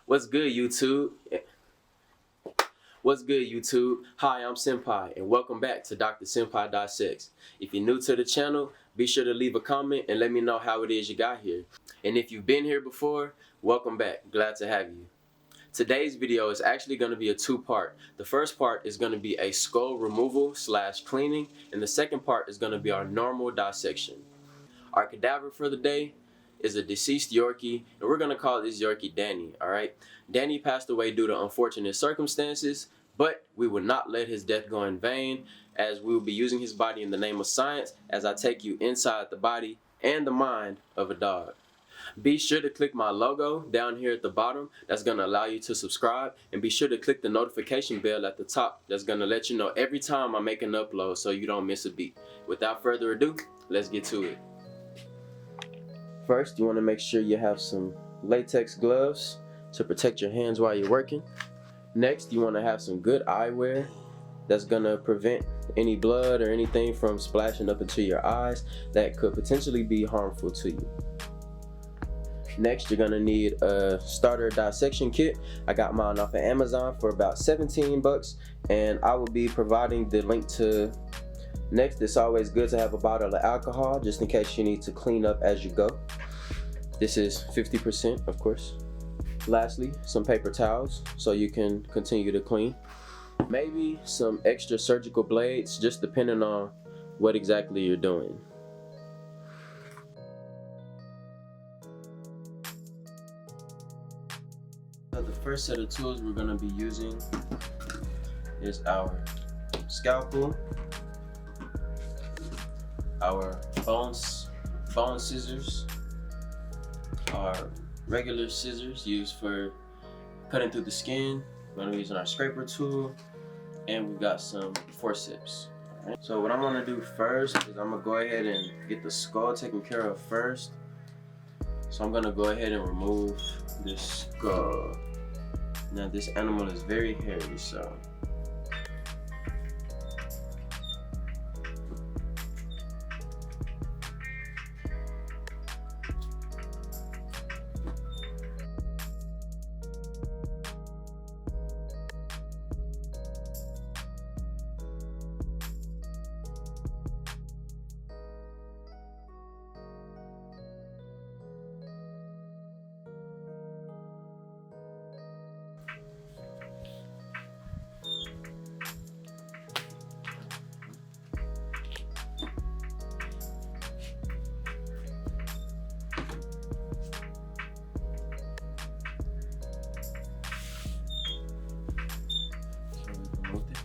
What's good, YouTube? What's good, YouTube? Hi, I'm Senpai, and welcome back to Dr. Senpai Dissects. If you're new to the channel, be sure to leave a comment and let me know how it is you got here. And if you've been here before, welcome back. Glad to have you. Today's video is actually going to be a two-part. The first part is going to be a skull removal / cleaning, and the second part is going to be our normal dissection. Our cadaver for the day is a deceased Yorkie, and we're going to call this Yorkie Danny, alright? Danny passed away due to unfortunate circumstances, but we will not let his death go in vain, as we will be using his body in the name of science as I take you inside the body and the mind of a dog. Be sure to click my logo down here at the bottom. That's going to allow you to subscribe, and be sure to click the notification bell at the top. That's going to let you know every time I make an upload so you don't miss a beat. Without further ado, let's get to it. First, you want to make sure you have some latex gloves to protect your hands while you're working. Next, you want to have some good eyewear that's going to prevent any blood or anything from splashing up into your eyes that could potentially be harmful to you. Next, you're going to need a starter dissection kit. I got mine off of Amazon for about 17 bucks, and I will be providing the link to. Next, it's always good to have a bottle of alcohol just in case you need to clean up as you go. This is 50%, of course. Lastly, some paper towels so you can continue to clean. Maybe some extra surgical blades, just depending on what exactly you're doing. So the first set of tools we're going to be using is our scalpel, our bone scissors, our regular scissors used for cutting through the skin. We're going to be using our scraper tool, and we've got some forceps. Right. So what I'm going to do first is I'm going to go ahead and get the skull taken care of first. So I'm going to go ahead and remove this skull. Now this animal is very hairy, so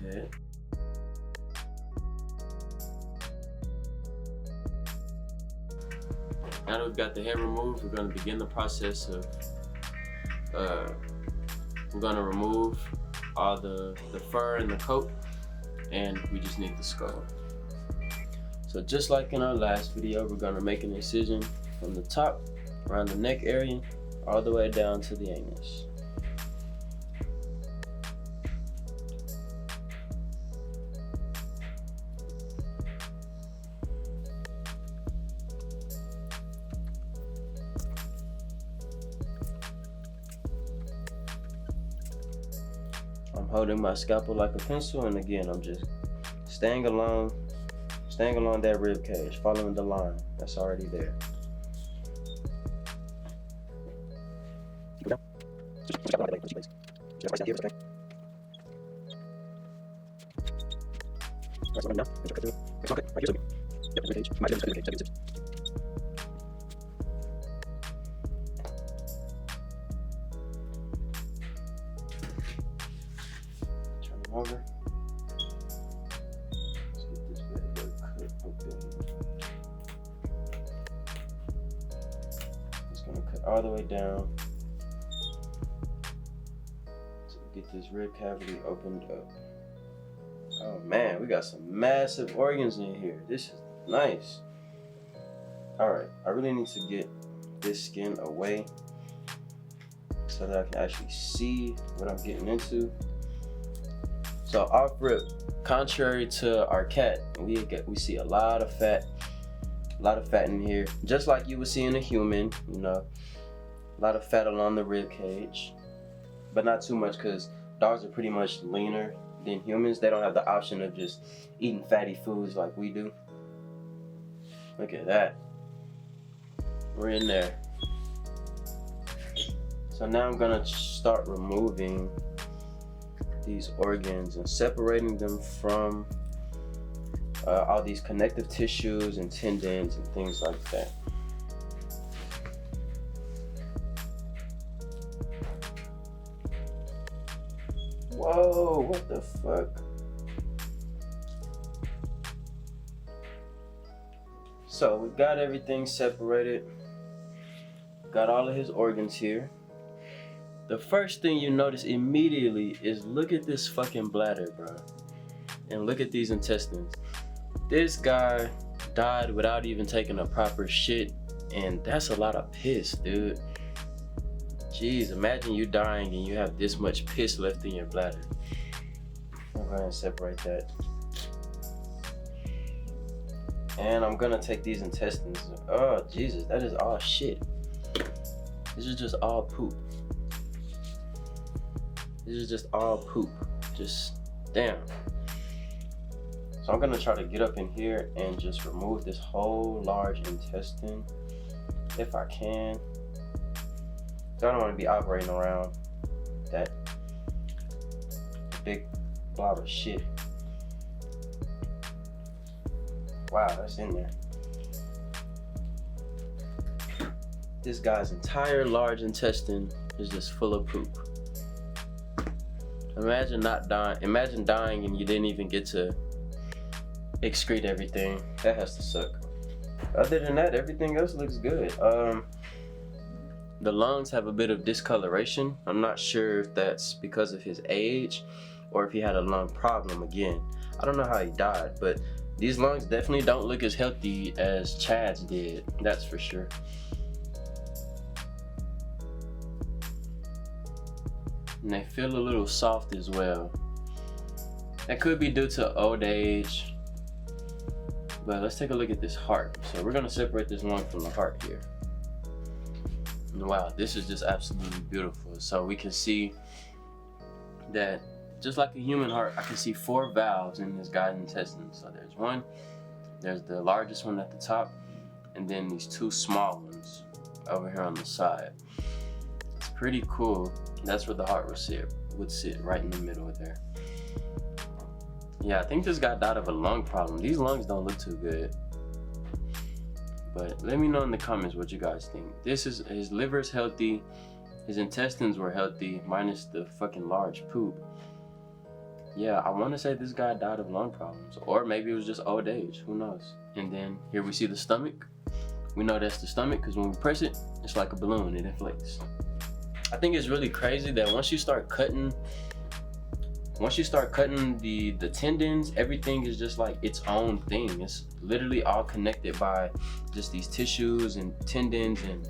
head. Now that we've got the head removed, we're going to begin the process of we're going to remove all the fur and the coat, and we just need the skull. So just like in our last video, we're going to make an incision from the top around the neck area all the way down to the anus. I'm holding my scalpel like a pencil, and again, I'm just staying along that rib cage, following the line that's already there. Over. Let's get this bad boy cut open. Just gonna cut all the way down to get this rib cavity opened up. Oh man, we got some massive organs in here. This is nice. Alright, I really need to get this skin away so that I can actually see what I'm getting into. So off rip, contrary to our cat, we see a lot of fat in here, just like you would see in a human, you know, a lot of fat along the rib cage. but not too much, because dogs are pretty much leaner than humans. They don't have the option of just eating fatty foods like we do. Look at that. We're in there. So now I'm gonna start removing these organs and separating them from all these connective tissues and tendons and things like that. Whoa, what the fuck? So we got everything separated. Got all of his organs here. The first thing you notice immediately is look at this fucking bladder, bro. And look at these intestines. This guy died without even taking a proper shit, and that's a lot of piss, dude. Jeez, imagine you dying and you have this much piss left in your bladder. I'm going to separate that. And I'm gonna take these intestines. Oh, Jesus, that is all shit. This is just all poop. This is just all poop. Just, damn. So I'm gonna try to get up in here and just remove this whole large intestine, if I can. So I don't want to be operating around that big blob of shit. Wow, that's in there. This guy's entire large intestine is just full of poop. Imagine not dying. Imagine dying and you didn't even get to excrete everything. That has to suck. Other than that, everything else looks good. The lungs have a bit of discoloration. I'm not sure if that's because of his age or if he had a lung problem again. I don't know how he died, but these lungs definitely don't look as healthy as Chad's did. That's for sure. And they feel a little soft as well. That could be due to old age. But let's take a look at this heart. So we're gonna separate this lung from the heart here. And wow, this is just absolutely beautiful. So we can see that just like a human heart, I can see 4 valves in this guy's intestines. So there's one, there's the largest one at the top, and then these 2 small ones over here on the side. It's pretty cool. That's where the heart would sit right in the middle there. Yeah, I think this guy died of a lung problem. These lungs don't look too good. But let me know in the comments what you guys think. His liver is healthy, his intestines were healthy, minus the fucking large poop. Yeah, I want to say this guy died of lung problems, or maybe it was just old age, who knows. And then here we see the stomach. We know that's the stomach because when we press it, it's like a balloon, it inflates. I think it's really crazy that once you start cutting the tendons, everything is just like its own thing. It's literally all connected by just these tissues and tendons, and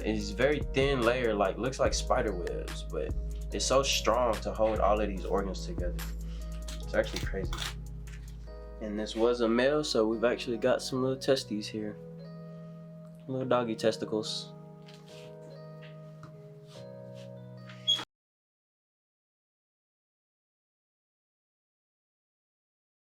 it's very thin layer, like looks like spider webs, but it's so strong to hold all of these organs together. It's actually crazy. And this was a male, so we've actually got some little testes here. Little doggy testicles.